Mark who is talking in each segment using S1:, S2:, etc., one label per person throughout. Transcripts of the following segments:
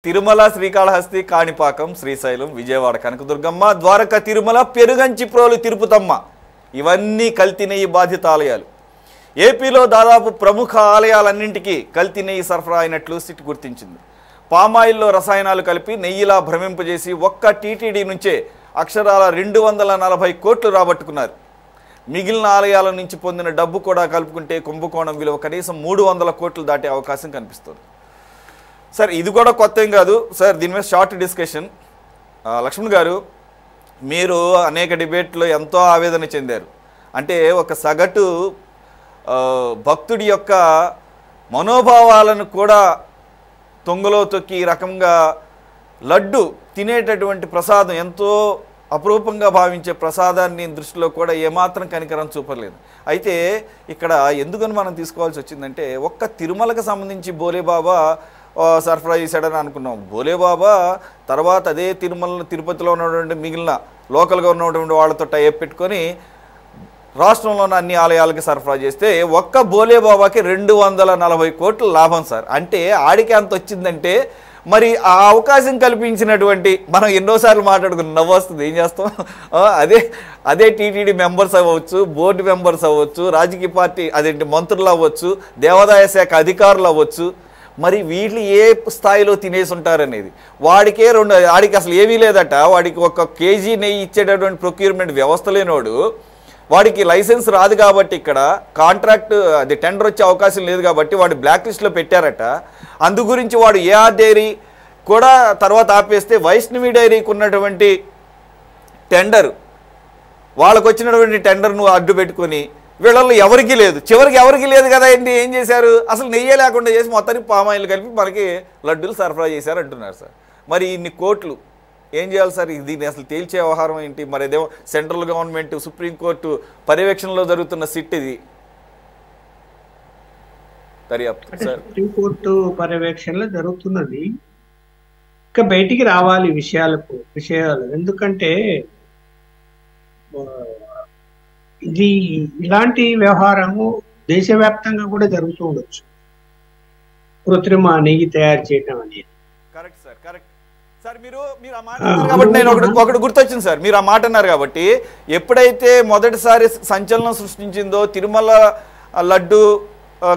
S1: తిరుమల, శ్రీకాళహస్తి, కాణిపాకం, శ్రీశైలం, విజయవాడ కనకదుర్గమ్మ, ద్వారక, తిరుమల, పెరుగంచి ప్రోలు, తిరుపతమ్మ ఇవన్నీ కల్తీ నెయ్యి బాధిత ఆలయాలు. ఏపీలో దాదాపు ప్రముఖ ఆలయాలన్నింటికీ కల్తీ నెయ్యి సరఫరా అయినట్లు సిట్ గుర్తించింది. పామాయిల్లో రసాయనాలు కలిపి నెయ్యిలా భ్రమింపజేసి ఒక్క టీటీడీ నుంచే అక్షరాల 240 కోట్లు రాబట్టుకున్నారు. మిగిలిన ఆలయాల నుంచి పొందిన డబ్బు కూడా కలుపుకుంటే కుంభకోణం విలువ కనీసం 300 కోట్లు దాటే అవకాశం కనిపిస్తుంది. సార్ ఇది కూడా కొత్త ఏం కాదు సార్, దీని మీద షార్ట్ డిస్కషన్. లక్ష్మణ్ గారు, మీరు అనేక డిబేట్లో ఎంతో ఆవేదన చెందారు. అంటే ఒక సగటు భక్తుడి యొక్క మనోభావాలను కూడా తొంగలో తొక్కి ఈ రకంగా లడ్డు తినేటటువంటి ప్రసాదం, ఎంతో అపురూపంగా భావించే ప్రసాదాన్ని దృష్టిలో కూడా ఏమాత్రం కనికరం చూపలేదు. అయితే ఇక్కడ ఎందుకని మనం తీసుకోవాల్సి వచ్చిందంటే, ఒక్క తిరుమలకు సంబంధించి బోలేబాబా సరఫరా చేశాడని అనుకున్నాం. బోలేబాబా తర్వాత అదే తిరుపతిలో ఉన్నటువంటి మిగిలిన లోకల్గా ఉన్నటువంటి వాళ్ళతో టైప్ పెట్టుకొని రాష్ట్రంలో ఉన్న అన్ని ఆలయాలకి సరఫరా చేస్తే ఒక్క బోలేబాబాకి 240 కోట్ల లాభం సార్. అంటే ఆడికి అంత వచ్చిందంటే మరి ఆ అవకాశం కల్పించినటువంటి, మనం ఎన్నోసార్లు మాట్లాడుకుని నవ్వు వస్తుంది, ఏం చేస్తాం, అదే టీటీడీ మెంబర్స్ అవ్వచ్చు, బోర్డు మెంబర్స్ అవ్వచ్చు, రాజకీయ పార్టీ అదేంటి మంత్రులు అవ్వచ్చు, దేవాదాయ శాఖ అధికారులు అవ్వచ్చు, మరి వీళ్ళు ఏ స్థాయిలో తినేసి ఉంటారనేది. వాడికి అసలు ఏమీ లేదట. వాడికి 1 కేజీ నెయ్యి ఇచ్చేటటువంటి ప్రొక్యూర్మెంట్ వ్యవస్థ లేనోడు, వాడికి లైసెన్స్ రాదు కాబట్టి, ఇక్కడ కాంట్రాక్ట్ అది టెండర్ వచ్చే అవకాశం లేదు కాబట్టి వాడు బ్లాక్ లిస్ట్లో పెట్టారట. అందు గురించి వాడు ఏఆర్ డైరీ కూడా తర్వాత ఆపేస్తే వైష్ణవి డైరీకి ఉన్నటువంటి టెండర్, వాళ్ళకు వచ్చినటువంటి టెండర్ను అడ్డు పెట్టుకొని వీళ్ళల్లో ఎవరికీ లేదు, చివరికి ఎవరికి లేదు కదా ఏంటి, ఏం చేశారు, అసలు నెయ్యే లేకుండా చేసి మొత్తానికి పామాయిల్ కలిపి మనకి లడ్డూలు సరఫరా చేశారు అంటున్నారు సార్. మరి ఇన్ని కోట్లు ఏం చేయాలి సార్? దీన్ని అసలు తేల్చే వ్యవహారం ఏంటి? మరి అదేమో సెంట్రల్ గవర్నమెంట్, సుప్రీంకోర్టు పర్యవేక్షణలో జరుగుతున్న సిట్ ఇది దర్యాప్తు సార్.
S2: సుప్రీంకోర్టు పర్యవేక్షణలో జరుగుతున్నది, ఇంకా బయటికి రావాలి విషయాలు. ఎందుకంటే ఇలాంటి వ్యవహారము దేశవ్యాప్తంగా కూడా జరుగుతూ ఉండొచ్చు, కృత్రిమ నెయ్యి తయారు చేయడం అనేది.
S1: Correct sir, correct sir. మీరు ఆ మాట అన్నారు కాబట్టి నేను ఒకటి గుర్తొచ్చింది సార్. మీరు ఆ మాట అన్నారు కాబట్టి, ఎప్పుడైతే మొదటిసారి సంచలనం సృష్టించిందో తిరుమల లడ్డు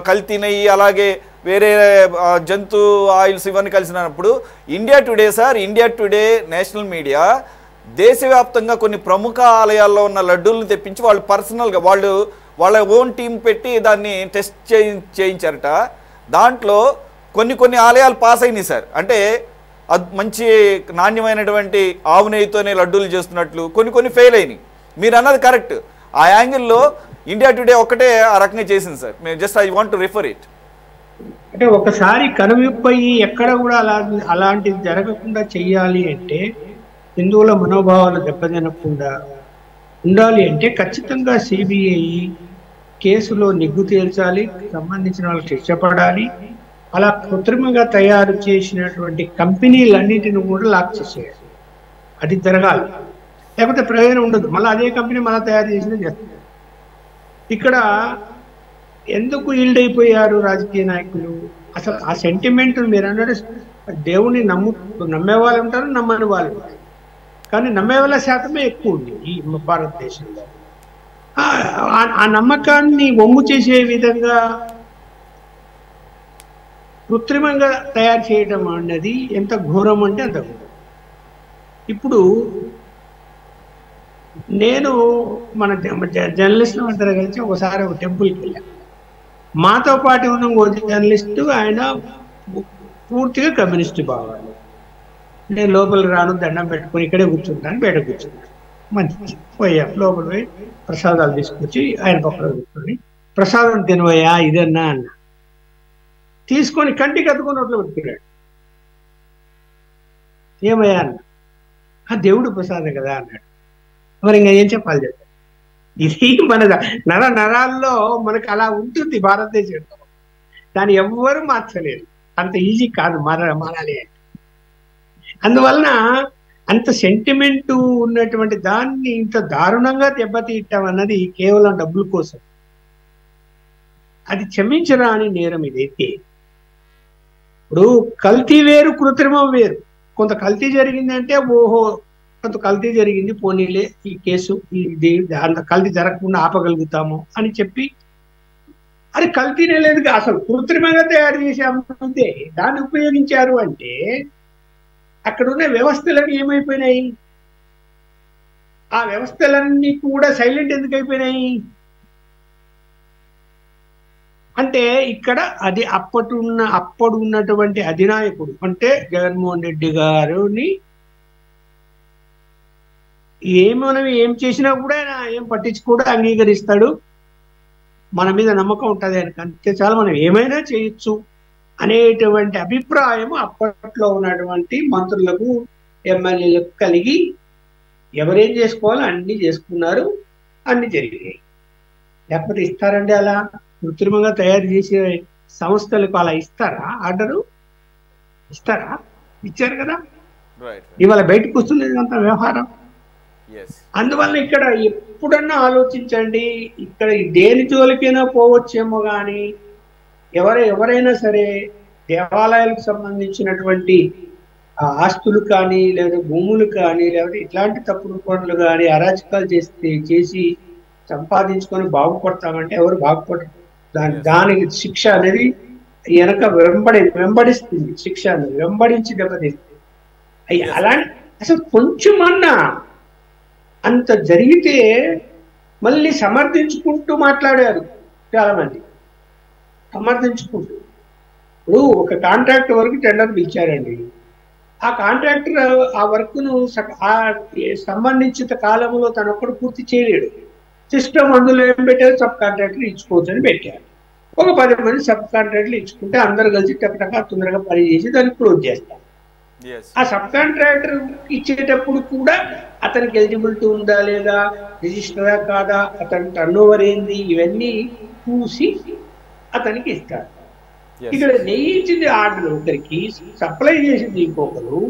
S1: కల్తీ నెయ్యి, అలాగే వేరే జంతు ఆయిల్స్ ఇవన్నీ కలిసినప్పుడు India today sir, India today national media దేశవ్యాప్తంగా కొన్ని ప్రముఖ ఆలయాల్లో ఉన్న లడ్డూలను తెప్పించి వాళ్ళు పర్సనల్గా వాళ్ళ ఓన్ టీం పెట్టి దాన్ని టెస్ట్ చేయించారట. దాంట్లో కొన్ని ఆలయాలు పాస్ అయినాయి సార్. అంటే మంచి నాణ్యమైనటువంటి ఆవు నెయ్యితోనే లడ్డూలు చేస్తున్నట్లు కొన్ని ఫెయిల్ అయినాయి. మీరు అన్నది కరెక్ట్. ఆ యాంగిల్లో ఇండియా టుడే ఒక్కటే ఆ రకంగా చేసింది sir. Just I want to refer it.
S2: అంటే ఒకసారి కనువిప్పయి ఎక్కడ కూడా అలాంటిది జరగకుండా చెయ్యాలి అంటే, హిందువుల మనోభావాలు దెబ్బతినకుండా ఉండాలి అంటే ఖచ్చితంగా సిబిఐ కేసులో నిగ్గు తేల్చాలి, సంబంధించిన వాళ్ళకి శిక్ష పడాలి. అలా కృత్రిమంగా తయారు చేసినటువంటి కంపెనీలన్నింటిని కూడా లాక్ చేసేయాలి. అది జరగాలి, లేకపోతే ప్రయోజనం ఉండదు. మళ్ళీ అదే కంపెనీ మళ్ళీ తయారు చేసినా చేస్తుంది. ఇక్కడ ఎందుకు ఈల్డ్ అయిపోయారు రాజకీయ నాయకులు? అసలు ఆ సెంటిమెంట్ మీరు అన్నట్టు దేవుని నమ్మే వాళ్ళు ఉంటారు, నమ్మని వాళ్ళు ఉంటారు. కానీ నమ్మే వాళ్ళ శాతమే ఎక్కువ ఉంది ఈ భారతదేశంలో. ఆ నమ్మకాన్ని వమ్ము చేసే విధంగా కృత్రిమంగా తయారు చేయడం అన్నది ఎంత ఘోరం అంటే అంత ఘోరం. ఇప్పుడు నేను మన జర్నలిస్టులు అందరూ కలిసి ఒకసారి ఒక టెంపుల్కి వెళ్ళాను. మాతో పాటు ఉన్న ఓ జర్నలిస్టు, ఆయన పూర్తిగా కమ్యూనిస్టు భావాలు. నేను లోపలికి రాను, దండం పెట్టుకుని ఇక్కడే కూర్చుంటాను, బయట కూర్చుంటాను. మంచి పోయాం, లోపల పోయి ప్రసాదాలు తీసుకొచ్చి ఆయన పక్కన కూర్చొని, ప్రసాదం తినవయ్యా ఇదన్నా అన్న. తీసుకొని కంటికి అద్దుకొని నోట్లో పెట్టుకున్నాడు. ఏమయ్యా అన్న, ఆ దేవుడు ప్రసాదం కదా అన్నాడు. మరి ఇంకా ఏం చెప్పాలి చెప్పాలి. ఇది మన నరాల్లో మనకు అలా ఉంటుంది భారతదేశంలో. దాన్ని ఎవ్వరూ మార్చలేరు, అంత ఈజీ కాదు మారాలి అంటే. అందువలన అంత సెంటిమెంటు ఉన్నటువంటి దాన్ని ఇంత దారుణంగా దెబ్బతీయటం అన్నది కేవలం డబ్బుల కోసం. అది క్షమించరాని నేరం. ఇదైతే ఇప్పుడు కల్తీ వేరు, కృత్రిమం వేరు. కొంత కల్తీ జరిగిందంటే ఓహో కొంత కల్తీ జరిగింది, పోనీలే ఈ కేసు ఇది అంత కల్తీ జరగకుండా ఆపగలుగుతాము అని చెప్పి, అది కల్తీనే లేదు, అసలు కృత్రిమంగా తయారు చేసి అమ్ముతుంటే దాన్ని ఉపయోగించారు అంటే అక్కడ ఉన్న వ్యవస్థలన్నీ ఏమైపోయినాయి? ఆ వ్యవస్థలన్నీ కూడా సైలెంట్ ఎందుకు అయిపోయినాయి అంటే ఇక్కడ అది అప్పుడు ఉన్నటువంటి అధినాయకుడు అంటే జగన్మోహన్ రెడ్డి గారిని మనం ఏం చేసినా కూడా ఆయన ఏం పట్టించుకోడు, అంగీకరిస్తాడు. మన మీద నమ్మకం ఉంటుంది ఆయనకు, అంతే చాలా, మనం ఏమైనా చేయొచ్చు అనేటువంటి అభిప్రాయం అప్పట్లో ఉన్నటువంటి మంత్రులకు, ఎమ్మెల్యేలకు కలిగి ఎవరేం చేసుకోవాలో అన్ని చేసుకున్నారు, అన్ని జరిగాయి. లేకపోతే ఇస్తారండి అలా? కృత్రిమంగా తయారు చేసే సంస్థలకు అలా ఇస్తారా? ఆర్డరు ఇస్తారా? ఇచ్చారు కదా. ఇవాళ బయటకు వస్తుంది అంత వ్యవహారం. అందువల్ల ఇక్కడ ఎప్పుడన్నా ఆలోచించండి, ఇక్కడ దేని జోలికైనా పోవచ్చేమో కానీ ఎవరైనా సరే దేవాలయాలకు సంబంధించినటువంటి ఆస్తులు కానీ లేదా భూములు కానీ లేకపోతే ఇట్లాంటి తప్పుడు పనులు కానీ అరాచకాలు చేసి సంపాదించుకొని బాగుపడతామంటే ఎవరు బాగుపడరు. దానికి శిక్ష అనేది వెనక వెంబడిస్తుంది, శిక్ష అనేది వెంబడించి దెబ్బతీస్తుంది. అలాంటి అసలు కొంచెమన్నా అంత జరిగితే మళ్ళీ సమర్థించుకుంటూ మాట్లాడారు చాలా మంది, సమర్థించుకుంటూ. ఇప్పుడు ఒక కాంట్రాక్ట్ వరకు టెండర్ పిలిచారండి, ఆ కాంట్రాక్టర్ ఆ వర్క్ను సంబంధించిన కాలంలో తను ఒక్కడు పూర్తి చేయలేడు. సిస్టమ్ అందులో ఏం పెట్టారు, సబ్ కాంట్రాక్టర్ ఇచ్చుకోవచ్చు అని పెట్టారు. ఒక 10 మంది సబ్ కాంట్రాక్టర్లు ఇచ్చుకుంటే అందరు కలిసి టకటకా తొందరగా పని చేసి దాన్ని క్లోజ్ చేస్తారు. ఆ సబ్ కాంట్రాక్టర్ ఇచ్చేటప్పుడు కూడా అతనికి ఎలిజిబిలిటీ ఉందా లేదా, రిజిస్టరా కాదా, అతని టర్న్ ఓవర్ ఏంది, ఇవన్నీ చూసి అతనికి ఇస్తారు. ఇక్కడ నెయ్యించింది ఆర్డర్ ఒకరికి, సప్లై చేసింది ఇంకొకరు.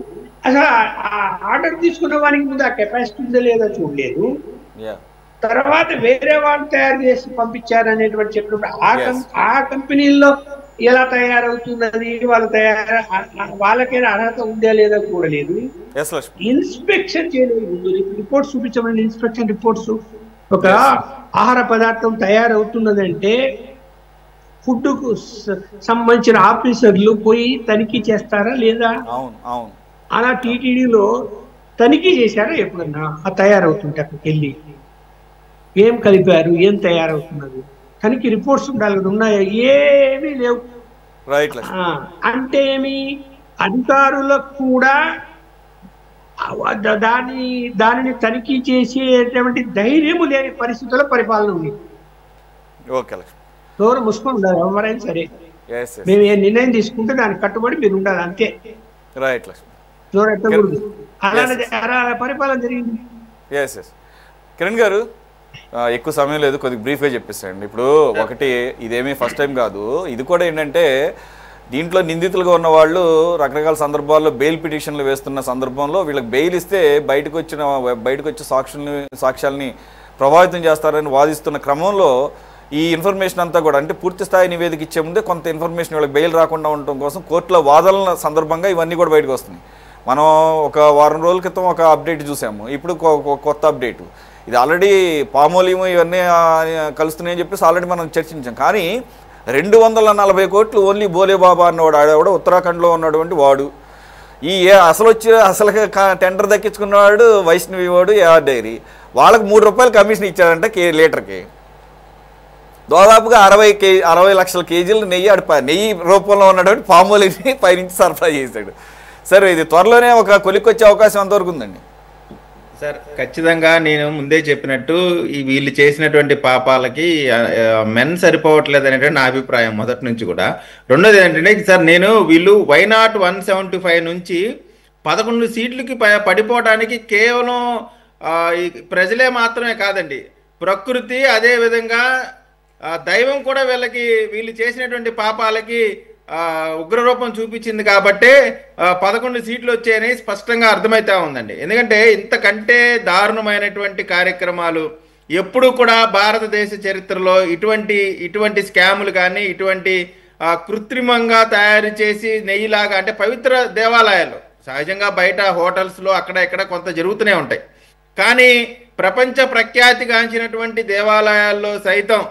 S2: అసలు ఆ ఆర్డర్ తీసుకున్న వానికి ముందు ఆ కెపాసిటీ ఉందా లేదా చూడలేదు. తర్వాత వేరే వాళ్ళు తయారు చేసి పంపించారు అనేటువంటి చెప్పినప్పుడు ఆ కంపెనీల్లో ఎలా తయారవుతున్నది, వాళ్ళకైనా అర్హత ఉందా లేదా చూడలేదు. ఇన్స్పెక్షన్ చేయలేదు, ముందు రిపోర్ట్స్ చూపించమని ఇన్స్పెక్షన్ రిపోర్ట్స్. ఒక ఆహార పదార్థం తయారవుతున్నదంటే ఫుడ్ కు సంబంధించిన ఆఫీసర్లు పోయి తనిఖీ చేస్తారా లేదా? అలా టీటీడీలో తనిఖీ చేశారా ఎప్పుడన్నా? ఆ తయారవుతుంటే అక్కడికి వెళ్ళి ఏం కలిపారు, ఏం తయారవుతున్నది, తనకి రిపోర్ట్స్ ఉండాలి కదా, ఉన్నాయా? ఏమీ లేవు. అంటే ఏమి, అధికారులకు కూడా దానిని తనిఖీ చేసేటువంటి ధైర్యము లేని పరిస్థితుల్లో పరిపాలన ఉంది. ఎవరు ముసుకొని ఉండాలి, ఎవరైనా సరే మేము ఏ నిర్ణయం తీసుకుంటే దానికి కట్టుబడి మీరు ఉండాలి, అంతే. చూడకూడదు. అలానే పరిపాలన జరిగింది.
S1: కిరణ్ గారు, ఎక్కువ సమయం లేదు, కొద్దిగా బ్రీఫ్గా చెప్పేసేయండి. ఇప్పుడు ఒకటి, ఇదేమీ ఫస్ట్ టైం కాదు, ఇది కూడా ఏంటంటే దీంట్లో నిందితులుగా ఉన్న వాళ్ళు రకరకాల సందర్భాల్లో బెయిల్ పిటిషన్లు వేస్తున్న సందర్భంలో వీళ్ళకి బెయిల్ ఇస్తే బయటకు వచ్చి సాక్ష్యాలని ప్రభావితం చేస్తారని వాదిస్తున్న క్రమంలో ఈ ఇన్ఫర్మేషన్ అంతా కూడా, అంటే పూర్తి స్థాయి నివేదిక ఇచ్చే ముందే కొంత ఇన్ఫర్మేషన్ వీళ్ళకి బెయిల్ రాకుండా ఉండటం కోసం కోర్టులో వాదనల సందర్భంగా ఇవన్నీ కూడా బయటకు వస్తున్నాయి. మనం ఒక వారం రోజుల క్రితం ఒక అప్డేట్ చూసాము, ఇప్పుడు కొత్త అప్డేటు. ఇది ఆల్రెడీ పామోలియం ఇవన్నీ కలుస్తున్నాయని చెప్పేసి ఆల్రెడీ మనం చర్చించాం. కానీ 240 కోట్లు ఓన్లీ బోలేబాబా అన్నవాడు, ఆడవాడు ఉత్తరాఖండ్లో ఉన్నటువంటి వాడు, అసలు టెండర్ దక్కించుకున్నవాడు వైష్ణవి వాడు, ఏఆర్ డైరీ, వాళ్ళకి ₹3 కమిషన్ ఇచ్చారంట లీటర్కి. దాదాపుగా 60 లక్షల కేజీలు నెయ్యి రూపంలో ఉన్నటువంటి పామోలిని పైనుంచి సరఫరా చేశాడు. సరే, ఇది త్వరలోనే ఒక కొలిక్కొచ్చే అవకాశం ఎంతవరకు ఉందండి?
S3: సార్, ఖచ్చితంగా నేను ముందే చెప్పినట్టు వీళ్ళు చేసినటువంటి పాపాలకి మెన్ సరిపోవట్లేదు అనేటువంటి నా అభిప్రాయం మొదటి నుంచి కూడా. రెండోది ఏంటంటే సార్, నేను వీళ్ళు వైనాట్ 175 నుంచి 11 సీట్లకి పడిపోవడానికి కేవలం ప్రజలే మాత్రమే కాదండి, ప్రకృతి, అదే విధంగా దైవం కూడా వీళ్ళు చేసినటువంటి పాపాలకి ఉగ్రరూపం చూపించింది కాబట్టే 11 సీట్లు వచ్చాయని స్పష్టంగా అర్థమైతే ఉందండి. ఎందుకంటే ఇంతకంటే దారుణమైనటువంటి కార్యక్రమాలు ఎప్పుడు కూడా భారతదేశ చరిత్రలో ఇటువంటి స్కాములు కానీ, ఇటువంటి కృత్రిమంగా తయారు చేసి నెయ్యిలాగా, అంటే పవిత్ర దేవాలయాలు సహజంగా బయట హోటల్స్లో అక్కడ ఇక్కడ కొంత జరుగుతూనే ఉంటాయి, కానీ ప్రపంచ ప్రఖ్యాతిగాంచినటువంటి దేవాలయాల్లో సైతం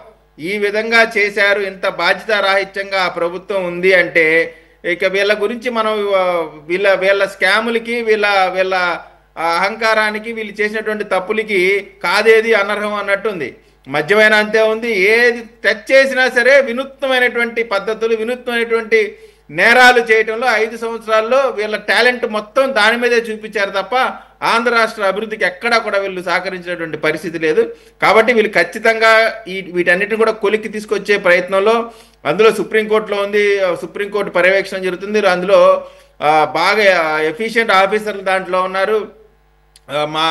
S3: ఈ విధంగా చేశారు. ఇంత బాధ్యతారాహిత్యంగా ఆ ప్రభుత్వం ఉంది అంటే ఇక వీళ్ళ గురించి మనం వీళ్ళ స్కాములకి వీళ్ళ అహంకారానికి వీళ్ళు చేసినటువంటి తప్పులకి కాదేది అనర్హం అన్నట్టుంది. మద్యమైన అంతే ఉంది, ఏది టచ్ చేసినా సరే వినూత్నమైనటువంటి పద్ధతులు, వినూత్నమైనటువంటి నేరాలు చేయటంలో 5 సంవత్సరాల్లో వీళ్ళ టాలెంట్ మొత్తం దాని మీదే చూపించారు తప్ప ఆంధ్ర రాష్ట్ర అభివృద్ధికి ఎక్కడా కూడా వీళ్ళు సహకరించినటువంటి పరిస్థితి లేదు. కాబట్టి వీళ్ళు ఖచ్చితంగా వీటన్నిటిని కూడా కొలిక్కి తీసుకొచ్చే ప్రయత్నంలో, అందులో సుప్రీంకోర్టులో ఉంది, సుప్రీంకోర్టు పర్యవేక్షణ జరుగుతుంది, అందులో బాగా ఎఫిషియెంట్ ఆఫీసర్లు దాంట్లో ఉన్నారు. మా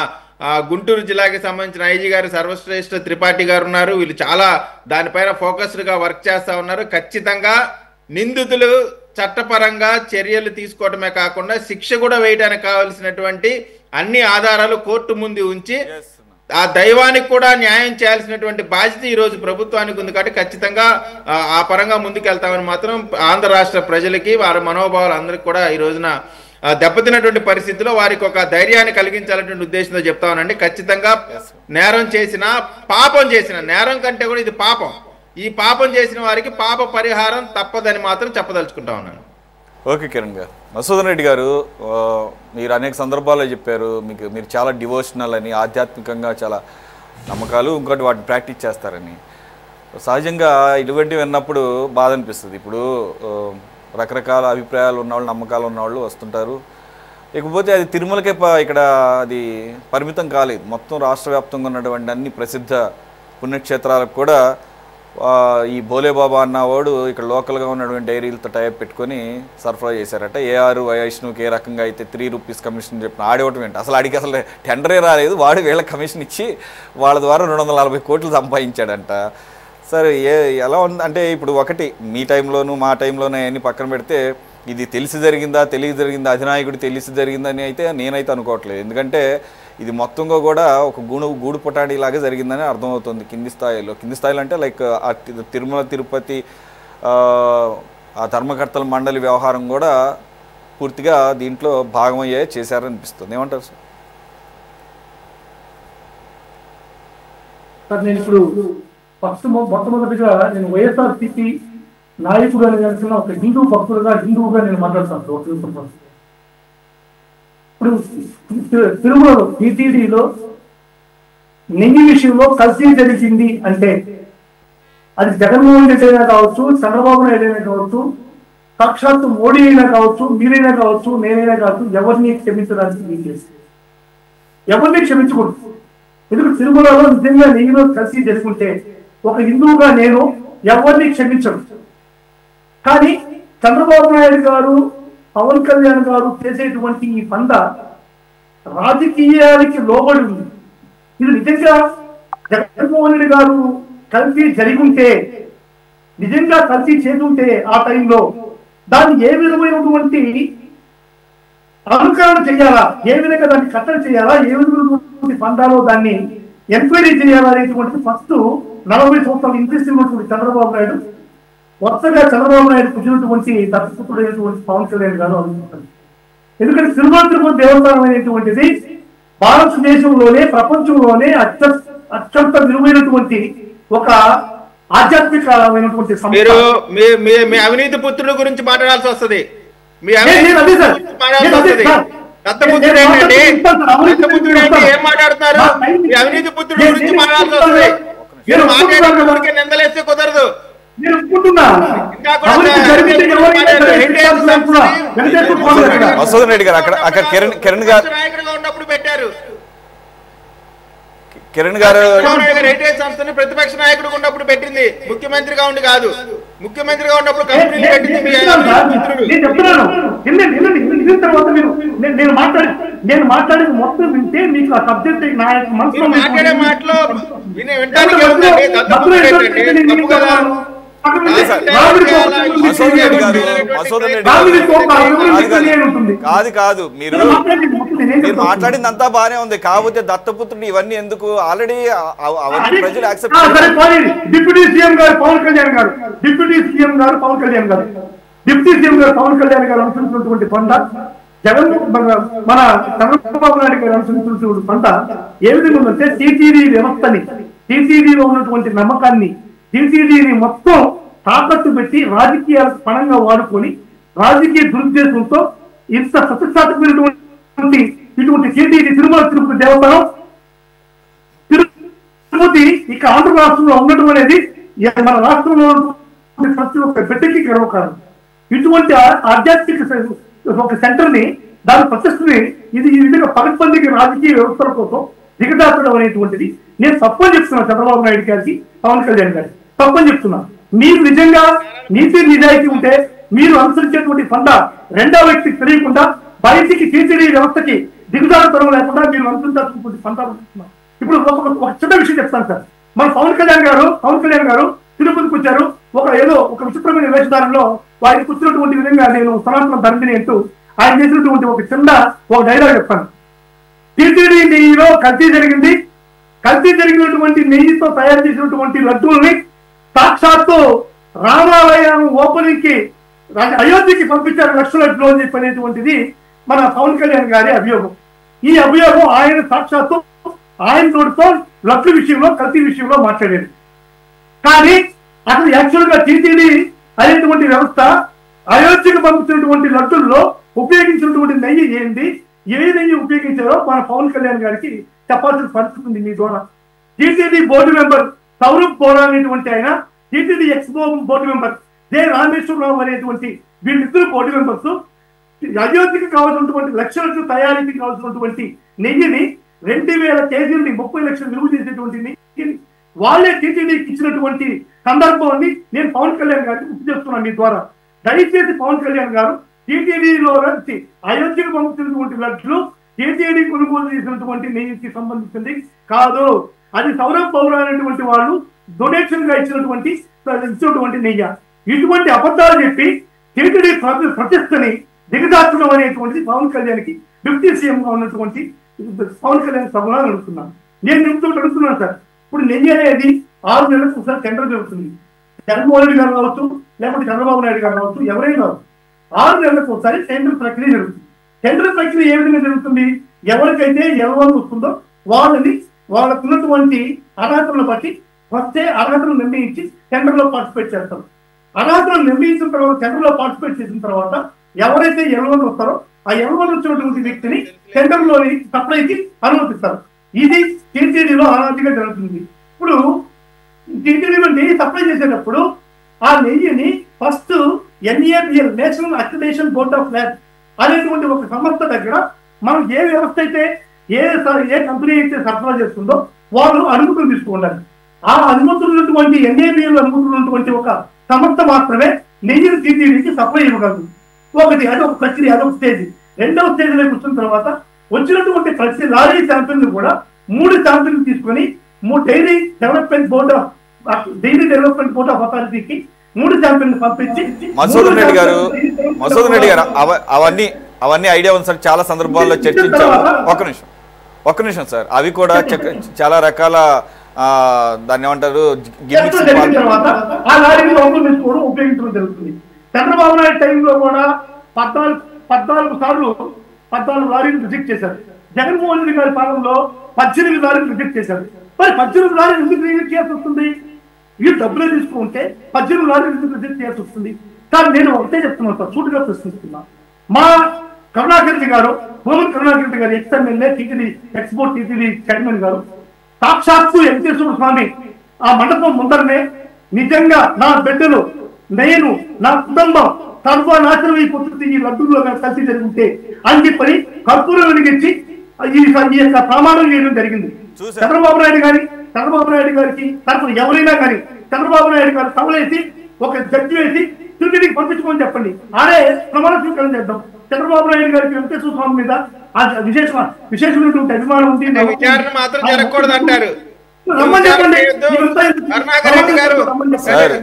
S3: గుంటూరు జిల్లాకి సంబంధించిన ఐజీ గారు సర్వశ్రేష్ఠ త్రిపాఠి గారు ఉన్నారు. వీళ్ళు చాలా దానిపైన ఫోకస్డ్గా వర్క్ చేస్తూ ఉన్నారు. ఖచ్చితంగా నిందితులు చట్టపరంగా చర్యలు తీసుకోవడమే కాకుండా శిక్ష కూడా వేయడానికి కావాల్సినటువంటి అన్ని ఆధారాలు కోర్టు ముందు ఉంచి ఆ దైవానికి కూడా న్యాయం చేయాల్సినటువంటి బాధ్యత ఈ రోజు ప్రభుత్వానికి ఉంది. కాబట్టి ఖచ్చితంగా ఆ పరంగా ముందుకెళ్తామని మాత్రం ఆంధ్ర రాష్ట్ర ప్రజలకి, వారి మనోభావాలు అందరికి కూడా ఈ రోజున దెబ్బతిన్నటువంటి పరిస్థితిలో వారికి ఒక ధైర్యాన్ని కలిగించాలనేటువంటి ఉద్దేశంతో చెప్తామనండి. ఖచ్చితంగా నేరం చేసిన, పాపం చేసిన, నేరం కంటే కూడా ఇది పాపం, ఈ పాపం చేసిన వారికి పాప పరిహారం తప్పదని మాత్రం చెప్పదలుచుకుంటా ఉన్నాను.
S1: ఓకే కిరణ్ గారు. మధుసూదన్ రెడ్డి గారు, మీరు అనేక సందర్భాల్లో చెప్పారు మీరు చాలా డివోషనల్ అని, ఆధ్యాత్మికంగా చాలా నమ్మకాలు, ఇంకోటి వాటిని ప్రాక్టీస్ చేస్తారని. సహజంగా ఇటువంటివి విన్నప్పుడు బాధ అనిపిస్తుంది. ఇప్పుడు రకరకాల అభిప్రాయాలు ఉన్నవాళ్ళు, నమ్మకాలు ఉన్నవాళ్ళు వస్తుంటారు. ఇకపోతే అది తిరుమలకే ఇక్కడ అది పరిమితం కాలేదు, మొత్తం రాష్ట్ర వ్యాప్తంగా ఉన్నటువంటి అన్ని ప్రసిద్ధ పుణ్యక్షేత్రాలకు కూడా ఈ భోలేబాబా అన్నవాడు ఇక్కడ లోకల్గా ఉన్నటువంటి డైరీలతో టైప్ పెట్టుకొని సరఫరా చేశారట. ఏఆర్ వైష్ణుకి ఏ రకంగా అయితే 3 రూపీస్ కమిషన్ చెప్పిన ఆడేవటం ఏంటి, అసలు అడిగి అసలు టెండరే రాలేదు, వాడు వీళ్ళ కమిషన్ ఇచ్చి వాళ్ళ ద్వారా 240 కోట్లు సంపాదించాడంట. సరే ఎలా ఉంది అంటే, ఇప్పుడు ఒకటి మీ టైంలోనూ మా టైంలోనూ అన్ని పక్కన పెడితే ఇది తెలిసి జరిగిందా తెలియక జరిగిందా, అధినాయకుడు తెలిసి జరిగిందని అయితే నేనైతే అనుకోవట్లేదు. ఎందుకంటే ఇది మొత్తంగా కూడా ఒక గూడు పుటాడిలాగా జరిగిందని అర్థమవుతుంది కింది స్థాయిలో అంటే లైక్ తిరుమల తిరుపతి ఆ ధర్మకర్తల మండలి వ్యవహారం కూడా పూర్తిగా దీంట్లో భాగమయ్యే చేశారనిపిస్తుంది. ఏమంటారు
S4: సార్? నేను ఇప్పుడు మొట్టమొదటిగా నేను వైఎస్ఆర్సీపీ నాయకుడు అని కలిసిన ఒక హిందూ హిందువుగా నేను మాట్లాడతాను. ఇప్పుడు తిరుమలలో టీటీడీలో నెయ్యి విషయంలో కల్తీ జరిగింది అంటే అది జగన్మోహన్ రెడ్డి అయినా కావచ్చు, చంద్రబాబు నాయుడు అయినా కావచ్చు, సాక్షాత్తు మోడీ అయినా కావచ్చు, మీరైనా కావచ్చు, నేనైనా కావచ్చు, ఎవరిని క్షమించడానికి వీలు లేదు, ఎవరిని క్షమించకూడదు. ఎందుకంటే తిరుమలలో నిజంగా నెయ్యిలో కల్తీ జరుగుంటే ఒక హిందువుగా నేను ఎవరిని క్షమించను. కానీ చంద్రబాబు నాయుడు గారు, పవన్ కళ్యాణ్ గారు చేసేటువంటి ఈ పంద రాజకీయాలకి లోబడి ఉంది. ఇది నిజంగా జగన్మోహన్ రెడ్డి గారు కల్తీ జరిగుంటే, నిజంగా కల్తీ చేస్తుంటే ఆ టైంలో దాన్ని ఏ విధమైనటువంటి అనుకరణ చేయాలా, ఏ విధంగా దాన్ని కట్టడి చేయాలా, ఏ విధమైనటువంటి పందాలో దాన్ని ఎంక్వైరీ చేయాలా అనేటువంటి ఫస్ట్ 40 సంవత్సరాలు ఇంట్రెస్ట్ ఉన్నటువంటి చంద్రబాబు నాయుడు వరుసగా చంద్రబాబు నాయుడు పుట్టినటువంటి దత్తపుత్రుడైనటువంటి పవన్ కళ్యాణ్ గారు అనుకుంటారు. ఎందుకంటే తిరుమల దేవస్థానం అనేటువంటిది భారతదేశంలోనే, ప్రపంచంలోనే అత్యంత విలువైనటువంటి ఒక ఆధ్యాత్మికమైనటువంటి
S3: మీ అవినీతి పుత్రుల గురించి మాట్లాడాల్సి వస్తుంది. ఏం మాట్లాడుతున్నారు? మీ అవినీతి పుత్రుల గురించి మాట్లాడాల్సి వస్తుంది. నిందలేస్తే కుదరదు.
S1: మధుసూదన్ రెడ్డి గారు అక్కడ కిరణ్ గారు
S3: ఉన్నప్పుడు పెట్టారు.
S1: కిరణ్ గారు
S3: హెరిటేజ్ సంస్థని ప్రతిపక్ష నాయకుడు ఉన్నప్పుడు పెట్టింది, ముఖ్యమంత్రిగా ఉండి కాదు. ముఖ్యమంత్రిగా ఉన్నప్పుడు కంపెనీలు పెట్టింది.
S4: నేను మాట్లాడేది మొత్తం వింటే మీకు ఆ సబ్జెక్ట్
S3: మాట్లాడే మాటలో
S1: కాదు మీరు మాట్లాడింది అంతా బానే ఉంది, కాకపోతే దత్తపుత్రుడు ఇవన్నీ ఎందుకు, ఆల్రెడీ ప్రజలు
S4: డిప్యూటీ సీఎం గారు పవన్ కళ్యాణ్ గారు, డిప్యూటీ సీఎం గారు పవన్ కళ్యాణ్ గారు, డిప్యూటీ సీఎం గారు పవన్ కళ్యాణ్ గారు అనుసరించినటువంటి పంట, జగన్ మన చంద్రబాబు నాయుడు గారు అనుసరించినటువంటి పంట ఏ విధంగా ఉందంటే టీటీడీ వ్యవస్థని, టీటీడీలో ఉన్నటువంటి నమ్మకాన్ని, టీటీడీని మొత్తం తాకట్టు పెట్టి రాజకీయాలకు పణంగా వాడుకొని రాజకీయ దురుద్దేశంతో ఇంత సతసాతమైనటువంటి ఇటువంటి టీటీడీ తిరుమల తిరుపతి దేవస్థానం తిరుపతి ఇక ఆంధ్ర రాష్ట్రంలో ఉండటం అనేది మన రాష్ట్రంలో ప్రతి ఒక్క బిడ్డకి గర్వకారణం. ఇటువంటి ఆధ్యాత్మిక ఒక సెంటర్ ని దాని ప్రతిష్టని ఇది ఈ విధంగా పగడ్బందీకి రాజకీయ వ్యవస్థల కోసం దిగదార్చడం అనేటువంటిది నేను తప్పని చెప్తున్నాను. చంద్రబాబు నాయుడు గారికి, పవన్ కళ్యాణ్ గారికి తప్పని చెప్తున్నాను. మీరు నిజంగా నీతి నిజాయితీ ఉంటే మీరు అనుసరించేటువంటి పంట రెండో వ్యక్తికి తెలియకుండా బయటికి టీటీడీ వ్యవస్థకి దిగుదారుతనం లేకుండా మీరు అనుసరించాల్సినటువంటి పంట. ఇప్పుడు ఒక చిన్న విషయం చెప్తాను సార్. మన పవన్ కళ్యాణ్ గారు తిరుపతికి వచ్చారు. ఒక విచిత్రమైన వేషధారంలో వారికి కూర్చున్నటువంటి విధంగా నేను సనాతన ధర్మిని అంటూ ఆయన చేసినటువంటి ఒక డైలాగ్ చెప్తాను. టీటీడీ నెయ్యిలో కల్తీ జరిగినటువంటి నెయ్యితో తయారు చేసినటువంటి లడ్డూల్ని సాక్షాత్తు రామాలయం ఓపెనింగ్ కి అయోధ్యకి పంపించారు లక్షల లడ్డూలు అని చెప్పనేటువంటిది మన పవన్ కళ్యాణ్ గారి అభియోగం. ఈ అభియోగం ఆయన సాక్షాత్తు ఆయన తోడుతో లడ్డు విషయంలో, కల్తీ విషయంలో మాట్లాడారు. కానీ అసలు యాక్చువల్ గా టీటీడీ అనేటువంటి వ్యవస్థ అయోధ్యకు పంపించినటువంటి లడ్డుల్లో ఉపయోగించినటువంటి నెయ్యి ఏంటి, ఏ నెయ్యి ఉపయోగించారో మన పవన్ కళ్యాణ్ గారికి చెప్పాల్సిన పరిస్థితి ఉంది మీ ద్వారా. TTD board member Saurabh Bora అనేటువంటి ఆయన, TTD ex board member J Rameshwar Rao అనేటువంటి వీళ్ళిద్దరు బోర్డు మెంబర్స్ అయోధ్యకి కావాల్సినటువంటి లక్షల తయారీకి కావాల్సినటువంటి నెయ్యిని 2000 కేజీలని 30 లక్షలు విలువ చేసేటువంటి నెయ్యిని వాళ్ళే టీటీడీకి ఇచ్చినటువంటి సందర్భాన్ని నేను పవన్ కళ్యాణ్ గారికి గుర్తు చేస్తున్నాను మీ ద్వారా. దయచేసి పవన్ కళ్యాణ్ గారు టీటీడీలో నుంచి అయోధ్యకు పంపుతున్నటువంటి లడ్లు టీటీడీ కొనుగోలు చేసినటువంటి నెయ్యికి సంబంధించింది కాదు. అది సౌరభ్ పౌర అనేటువంటి వాళ్ళు డొనేషన్ గా ఇచ్చినటువంటి నెయ్యి. ఇటువంటి అబద్ధాలు చెప్పి టీటీడీ ప్రతిష్టని దిగదార్చడం అనేటువంటిది పవన్ కళ్యాణ్కి డిప్యూటీ సీఎం గా ఉన్నటువంటి పవన్ కళ్యాణ్ సభలో అడుగుతున్నాను. నేను అడుగుతున్నాను సార్. ఇప్పుడు నెయ్యి అనేది 6 నెలలకు ఒకసారి టెండర్ జరుగుతుంది. జగన్మోహన్ రెడ్డి గారు కావచ్చు, లేకపోతే చంద్రబాబు నాయుడు గారు కావచ్చు, ఎవరైనా కావచ్చు, 6 నెలలకు ఒకసారి టెండర్ ప్రక్రియ జరుగుతుంది. టెండర్ ప్రక్రియ ఏ విధంగా జరుగుతుంది? ఎవరికైతే ఎలవన్ వస్తుందో వాళ్ళకు ఉన్నటువంటి అర్హతలను బట్టి వస్తే అర్హతను నిర్ణయించి టెండర్ లో పార్టిసిపేట్ చేస్తారు. అర్హతను నిర్ణయించిన తర్వాత టెండర్ లో పార్టిసిపేట్ చేసిన తర్వాత ఎవరైతే ఎలవన్ వస్తారో ఆ ఎలవన్ వచ్చినటువంటి వ్యక్తిని టెండర్ లోని సప్లైకి అనుమతిస్తారు. ఇది టీటీడీలో అనాదిగా జరుగుతుంది. ఇప్పుడు టీటీడీలో నెయ్యి సప్లై చేసేటప్పుడు ఆ నెయ్యిని first NABL national accreditation board of lab అనేటువంటి ఒక సంస్థ దగ్గర మనం ఏ వ్యవస్థ అయితే ఏ కంపెనీ అయితే సరఫరా చేస్తుందో వాళ్ళు అనుమతులు తీసుకుంటారు. ఆ అనుమతులు ఉన్నటువంటి NABL అనుమతులు ఉన్నటువంటి ఒక సంస్థ మాత్రమే నెయ్యిని టీటీడీకి సప్లై ఇవ్వగలదు. ఒకటి అది ఒక ప్రక్రియ, అదొక స్టేజ్. రెండవ స్టేజ్ లోకి వచ్చిన తర్వాత వచ్చినటువంటి ప్రతి లారీ శాంపిల్ ని కూడా 3 శాంపిల్ తీసుకొని డైరీ డెవలప్మెంట్ బోర్డ్ ఆఫ్ అథారిటీకి 3 శాంపిల్ పంపించి
S1: మధుసూదన్ రెడ్డి గారు అవన్నీ ఐడియా ఉంది సార్, చాలా సందర్భాల్లో చర్చించాము. ఒక్క నిమిషం సార్. అవి కూడా చాలా రకాల దాన్ని ఏమంటారు
S4: ఉపయోగించడం జరుగుతుంది. చంద్రబాబు నాయుడు టైంలో కూడా 14 లారీలు రిజెక్ట్ చేశారు. జగన్మోహన్ రెడ్డి గారి పాలనలో 18 లారీలు రిజెక్ట్ చేశారు. మరి 18 లారీలు ఎందుకు రిజెక్ట్ చేయాల్సి వస్తుంది? వీళ్ళు డబ్బులే తీసుకుంటే 18 లారీలు ఎందుకు రిజెక్ట్ చేయాల్సి వస్తుంది? కానీ నేను ఒకటే చెప్తున్నాను సార్, సూటిగా ప్రశ్నిస్తున్నా. మా కరుణాకర్ గారు, భూమన్ కరుణాకర్ గారు ex-MLA, TTD export TTD chairman గారు సాక్షాత్తు వెంకటేశ్వర స్వామి ఆ మండపం ముందరనే నిజంగా నా బిడ్డలు, నేను, నా కుటుంబం సర్వనాశనం అయిపోతుంది ఈ లడ్డూల్లో కలిసి జరుగుతుంటే అని చెప్పని కర్పూరం వెలిగించి ఈ యొక్క ప్రమాణం చేయడం జరిగింది. చంద్రబాబు నాయుడు గారికి తరఫున ఎవరైనా కానీ చంద్రబాబు నాయుడు గారు సభలేసి ఒక జడ్జి వేసి టీటీడీకి పంపించుకోమని చెప్పండి. ఆడే ప్రమాణ స్వీకారం చేద్దాం. చంద్రబాబు నాయుడు గారికి వెంకటేశ్వర స్వామి మీద విశేషమైనటువంటి అభిమానం ఉంది.
S3: విచారణ మాత్రం జరగకూడదు అంటారు.
S4: రమ్మని చెప్పండి.
S3: కరుణాకర్ గారు
S1: సార్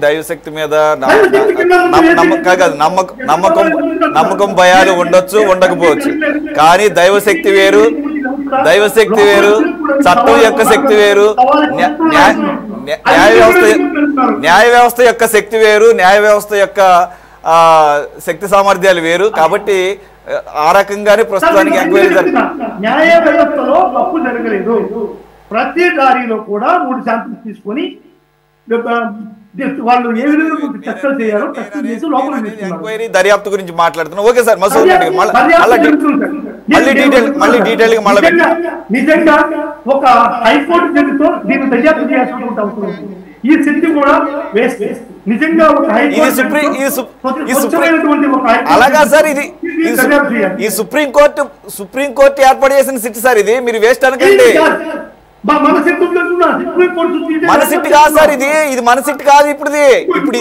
S1: దైవశక్తి మీద నమ్మకం భయాలు ఉండొచ్చు, ఉండకపోవచ్చు. కానీ దైవశక్తి వేరు, చట్టం యొక్క శక్తి వేరు, న్యాయ వ్యవస్థ యొక్క శక్తి వేరు, న్యాయ వ్యవస్థ యొక్క శక్తి సామర్థ్యాలు వేరు. కాబట్టి ఆ రకంగానే ప్రస్తుతానికి ఎంక్వైరీ
S4: న్యాయ వ్యవస్థలో తప్పు జరగలేదు. ప్రతి దారిలో కూడా 3 తీసుకొని వాళ్ళు ఏ విధంగా చర్చలు చేయాలో చర్చలు చేసి లోపల
S1: ఎంక్వైరీ దర్యాప్తు గురించి మాట్లాడుతున్నాం. ఓకే సార్, మసూద్ రెడ్డి మళ్ళీ డీటెయిల్ గా మళ్ళీ
S4: నిజంగా ఒక హైకోర్టు జడ్జితో దీన్ని దర్యాప్తు చేయాల్సినటువంటి అవసరం ఉంది. ఈ స్థితి కూడా వేస్ట్. నిజంగా ఒక
S1: అలాగా సార్, ఈ సుప్రీంకోర్టు ఏర్పాటు చేసిన సిట్ సార్, ఇది మీరు వేస్ట్ అనకండి. మన సిట్ కాదు సార్, ఇది మన సిట్ కాదు. ఇప్పుడు
S4: ఇప్పుడు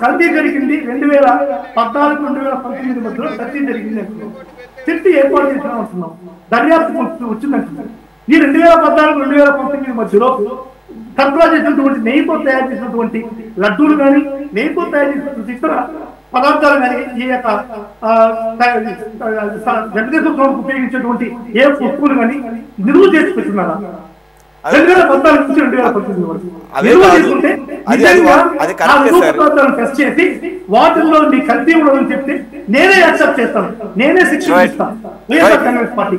S4: కల్తీ జరిగింది 2014-2019 మధ్యలో కల్తీ జరిగింది అంటున్నాం. సిట్ ఏర్పాటు చేసిన అంటున్నాం. దర్యాప్తు వచ్చిందంటున్నాం. ఈ 2014-2019 మధ్యలో సరఫరా చేసినటువంటి నెయ్యితో తయారు చేసినటువంటి లడ్డూలు కానీ, నెయ్యితో తయారు చేసినటువంటి ఇతర పదార్థాలు కానీ, ఈ యొక్క వెంకటేశ్వర స్వామికి ఉపయోగించేటువంటి ఏ వస్తువులు కానీ నిలువ చేసి పెట్టున్నారా? 2014 నుంచి 2019 వరకు టెస్ట్ చేసి వాటిల్లో నీ కల్తీ ఉండదని చెప్తే నేనే యాక్సెప్ట్ చేస్తాను, నేనే శిక్ష ఇస్తాను. వైఎస్ఆర్ కాంగ్రెస్ పార్టీ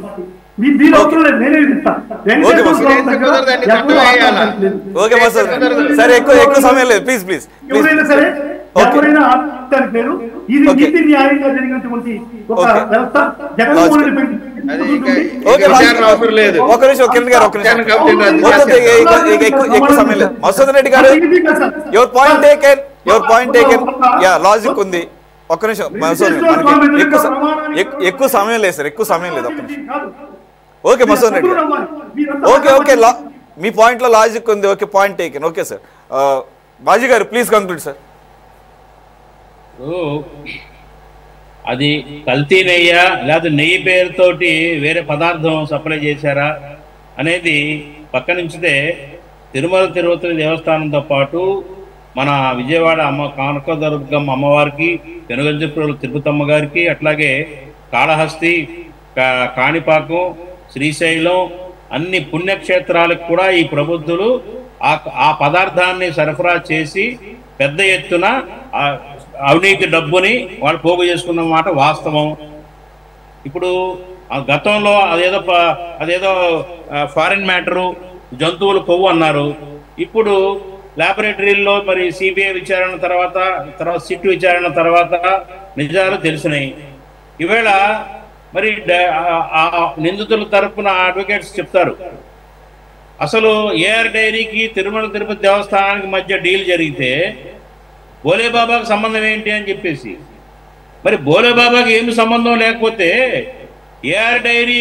S1: సరే, ఎక్కువ సమయం లేదు, ప్లీజ్ ప్లీజ్.
S4: ఎవరైనా సరే ఎవరైనా ఆపడానికి లేదు. ఇది నీతి న్యాయంగా జరిగినటువంటి ఒక వ్యవస్థ. జగన్మోహన్ రెడ్డి
S1: మసూద్ రెడ్డి గారు, యువర్ పాయింట్ టేకెన్. లాజిక్ ఉంది. ఒక్క నిమిషం మసూద్, ఎక్కువ సమయం లేదు సార్, ఎక్కువ సమయం లేదు. ఒక్క నిమిషం. ఓకే మసూద్ రెడ్డి, ఓకే మీ పాయింట్ లో లాజిక్ ఉంది. Okay, point taken. Okay sir, Baji గారు ప్లీజ్ కంక్లూడ్ సార్.
S5: అది కల్తీ నెయ్య లేదా నెయ్యి పేరుతోటి వేరే పదార్థం సప్లై చేశారా అనేది పక్కనుంచితే, తిరుమల తిరుపతి దేవస్థానంతో పాటు మన విజయవాడ కనకదుర్గమ్మ అమ్మవారికి, పెనుగంచిప్రోలు తిరుపతమ్మ గారికి, అట్లాగే కాళహస్తి, కాణిపాకం, శ్రీశైలం అన్ని పుణ్యక్షేత్రాలకు కూడా ఈ ప్రబుద్ధులు ఆ పదార్థాన్ని సరఫరా చేసి పెద్ద ఎత్తున అవినీతి డబ్బుని వాళ్ళు పోగు చేసుకున్న మాట వాస్తవం. ఇప్పుడు గతంలో అదేదో ఫారిన్ మ్యాటరు, జంతువులు కొవ్వు అన్నారు. ఇప్పుడు ల్యాబొరేటరీల్లో మరి సిబిఐ విచారణ తర్వాత సిట్ విచారణ తర్వాత నిజాలు తెలిసినాయి. ఈవేళ మరి నిందితుల తరపున అడ్వకేట్స్ చెప్తారు, అసలు ఏఆర్ డైరీకి తిరుమల తిరుపతి దేవస్థానానికి మధ్య డీల్ జరిగితే బోలేబాబాకి సంబంధం ఏంటి అని చెప్పేసి, మరి బోలేబాబాకి ఏమి సంబంధం లేకపోతే ఏఆర్ డైరీ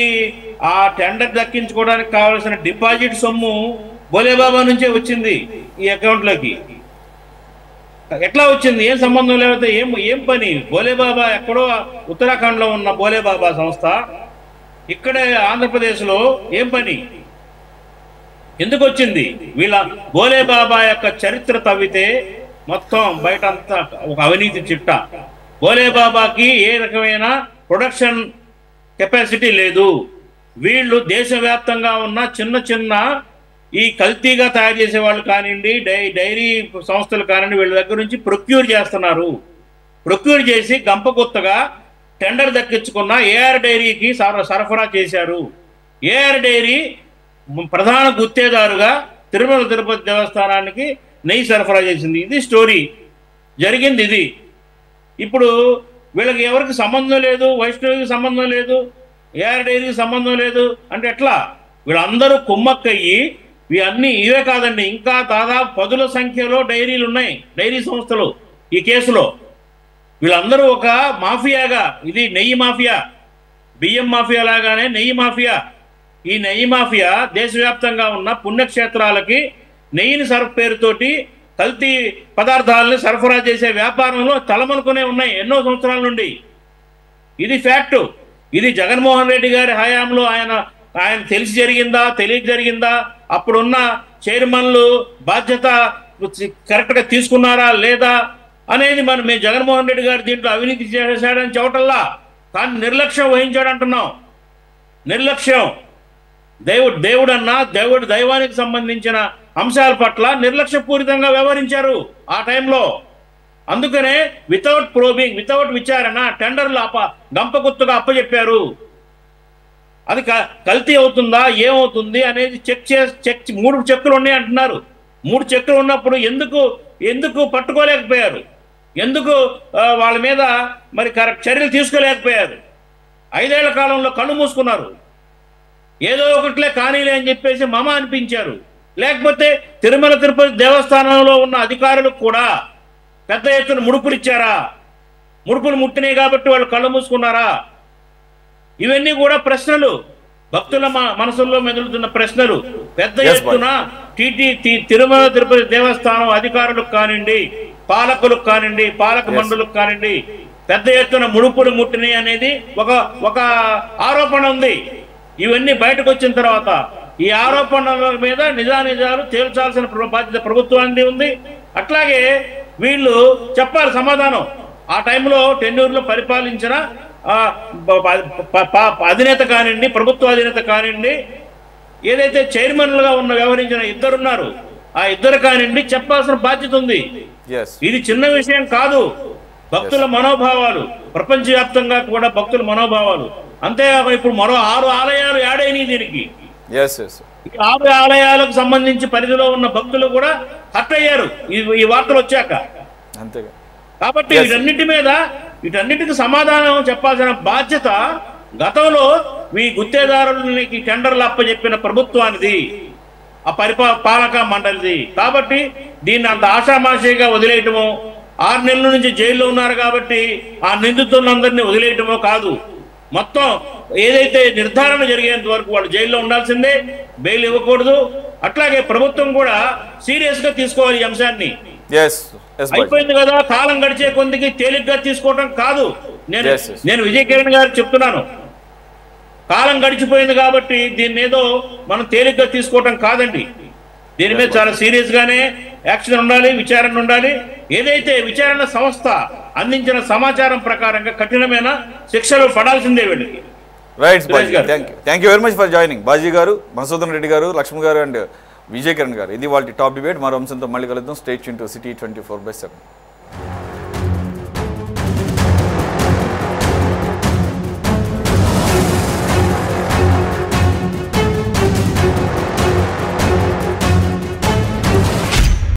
S5: ఆ టెండర్ దక్కించుకోవడానికి కావాల్సిన డిపాజిట్ సొమ్ము బోలేబాబా నుంచే వచ్చింది ఈ అకౌంట్లోకి. ఎట్లా వచ్చింది? ఏం సంబంధం లేకపోతే ఏం పని? బోలేబాబా ఎక్కడో ఉత్తరాఖండ్లో ఉన్న బోలేబాబా సంస్థ ఇక్కడే ఆంధ్రప్రదేశ్లో ఏం పని? ఎందుకు వచ్చింది? వీళ్ళ బోలేబాబా యొక్క చరిత్ర తవ్వితే మొత్తం బయట అంతా ఒక అవినీతి చిట్ట. బోలేబాబాకి ఏ రకమైన ప్రొడక్షన్ కెపాసిటీ లేదు. వీళ్ళు దేశవ్యాప్తంగా ఉన్న చిన్న చిన్న ఈ కల్తీగా తయారు చేసే వాళ్ళు కానివ్వండి, డైరీ సంస్థలు కానివ్వండి, వీళ్ళ దగ్గర నుంచి ప్రొక్యూర్ చేస్తున్నారు. ప్రొక్యూర్ చేసి గంపగుత్తగా టెండర్ దక్కించుకున్న ఏఆర్ డైరీకి సరఫరా చేశారు. ఏఆర్ డైరీ ప్రధాన గుత్తేదారుగా తిరుమల తిరుపతి దేవస్థానానికి నెయ్యి సరఫరా చేసింది. ఇది స్టోరీ, జరిగింది ఇది. ఇప్పుడు వీళ్ళకి ఎవరికి సంబంధం లేదు, వైష్ణవికి సంబంధం లేదు, ఏఆర్ డైరీకి సంబంధం లేదు అంటే ఎట్లా? వీళ్ళందరూ కుమ్మక్కయ్యి ఇవన్నీ ఇవే కాదండి, ఇంకా దాదాపు 10ల సంఖ్యలో డైరీలు ఉన్నాయి, డైరీ సంస్థలు ఈ కేసులో. వీళ్ళందరూ ఒక మాఫియాగా, ఇది నెయ్యి మాఫియా, బియ్యం మాఫియా లాగానే నెయ్యి మాఫియా. ఈ నెయ్యి మాఫియా దేశవ్యాప్తంగా ఉన్న పుణ్యక్షేత్రాలకి నెయ్యిని పేరుతోటి కల్తీ పదార్థాలను సరఫరా చేసే వ్యాపారంలో తలమనుకునే ఉన్నాయి ఎన్నో సంవత్సరాల నుండి. ఇది ఫ్యాక్టు. ఇది జగన్మోహన్ రెడ్డి గారి హయాంలో ఆయన తెలిసి జరిగిందా, తెలియక జరిగిందా, అప్పుడున్న చైర్మన్లు బాధ్యత కరెక్ట్గా తీసుకున్నారా లేదా అనేది మేము జగన్మోహన్ రెడ్డి గారు దీంట్లో అవినీతి చేశాడని చెప్పటల్లా, కానీ నిర్లక్ష్యం వహించాడు అంటున్నాం. నిర్లక్ష్యం. దేవుడన్నా దైవానికి సంబంధించిన అంశాల పట్ల నిర్లక్ష్యపూరితంగా వ్యవహరించారు ఆ టైంలో. అందుకనే వితౌట్ ప్రోబింగ్, వితౌట్ విచారణ టెండర్లు గంపగుత్తుగా అప్పచెప్పారు. అది కల్తీ అవుతుందా ఏమవుతుంది అనేది చెక్ 3 చెక్కులు ఉన్నాయి అంటున్నారు. 3 చెక్కులు ఉన్నప్పుడు ఎందుకు పట్టుకోలేకపోయారు? ఎందుకు వాళ్ళ మీద మరి కరెక్ట్ చర్యలు తీసుకోలేకపోయారు? 5 ఏళ్ల కాలంలో కళ్ళు మూసుకున్నారు. ఏదో ఒకట్లే కానీలే అని చెప్పేసి మమ అనిపించారు. లేకపోతే తిరుమల తిరుపతి దేవస్థానంలో ఉన్న అధికారులకు కూడా పెద్ద ఎత్తున ముడుపులు ఇచ్చారా? ముడుపులు ముట్టినాయి కాబట్టి వాళ్ళు కళ్ళు మూసుకున్నారా? ఇవన్నీ కూడా ప్రశ్నలు, భక్తుల మనసుల్లో మెదులుతున్న ప్రశ్నలు. పెద్ద ఎత్తున తిరుమల తిరుపతి దేవస్థానం అధికారులకు కానివ్వండి, పాలకులకు కానివ్వండి, పాలక మండలకు కానివ్వండి, పెద్ద ఎత్తున ముడుపులు ముట్టినాయి అనేది ఒక ఆరోపణ ఉంది. ఇవన్నీ బయటకు వచ్చిన తర్వాత ఈ ఆరోపణల మీద నిజానిజాలు తేల్చాల్సిన బాధ్యత ప్రభుత్వానికి ఉంది. అట్లాగే వీళ్ళు చెప్పాలి సమాధానం. ఆ టైంలో టెన్నూరులో పరిపాలించిన అధినేత కానివ్వండి, ప్రభుత్వ అధినేత కానివ్వండి, ఏదైతే చైర్మన్లుగా వ్యవహరించిన ఇద్దరున్నారు, ఆ ఇద్దరు కానివ్వండి చెప్పాల్సిన బాధ్యత ఉంది. ఇది చిన్న విషయం కాదు. భక్తుల మనోభావాలు, ప్రపంచవ్యాప్తంగా కూడా భక్తుల మనోభావాలు. అంతేకాక ఇప్పుడు మరో 6 ఆలయాలు యాడ్ అయినాయి దీనికి. 6 ఆలయాలకు సంబంధించి పరిధిలో ఉన్న భక్తులు కూడా హర్ట్ అయ్యారు ఈ వార్తలు వచ్చాక. కాబట్టి వీటన్నిటికి సమాధానం చెప్పాల్సిన బాధ్యత గతంలో ఈ గుత్తేదారులకి టెండర్లు అప్పచెప్పిన ప్రభుత్వానిది, ఆ పాలక మండలిది. కాబట్టి దీన్ని అంత ఆషామాషిగా వదిలేయటమో, 6 నెలల నుంచి జైల్లో ఉన్నారు కాబట్టి ఆ నిందితులందరినీ వదిలేయటమో కాదు. మొత్తం ఏదైతే నిర్ధారణ జరిగేంత వరకు వాళ్ళు జైల్లో ఉండాల్సిందే, బెయిల్ ఇవ్వకూడదు. అట్లాగే ప్రభుత్వం కూడా సీరియస్ గా తీసుకోవాలి ఈ అంశాన్ని. అయిపోయింది కదా, కాలం గడిచే కొందికి తేలిగ్గా తీసుకోవటం కాదు. నేను విజయ్ కిరణ్ గారు చెప్తున్నాను, కాలం గడిచిపోయింది కాబట్టి దీన్ని ఏదో మనం తేలిగ్గా తీసుకోవటం కాదండి. దీని మీద చాలా సీరియస్ గానే యాక్షన్ ఉండాలి, విచారణ ఉండాలి. ఏదైతే విచారణ సంస్థ అందించిన సమాచారం ప్రకారంగా కఠినమైన శిక్షలు పడాల్సిందే వీళ్ళకి.
S1: Right Baji, thank you very much for joining. Baji గారు, మధుసూదన్ రెడ్డి గారు, లక్ష్మణ్ గారు అండ్ విజయ్ కిరణ్ గారు. ఇది వాళ్ళ టాప్ డిబేట్. మరో అంశంతో మళ్ళీ కలుద్దాం. Stay tune to city 24/7.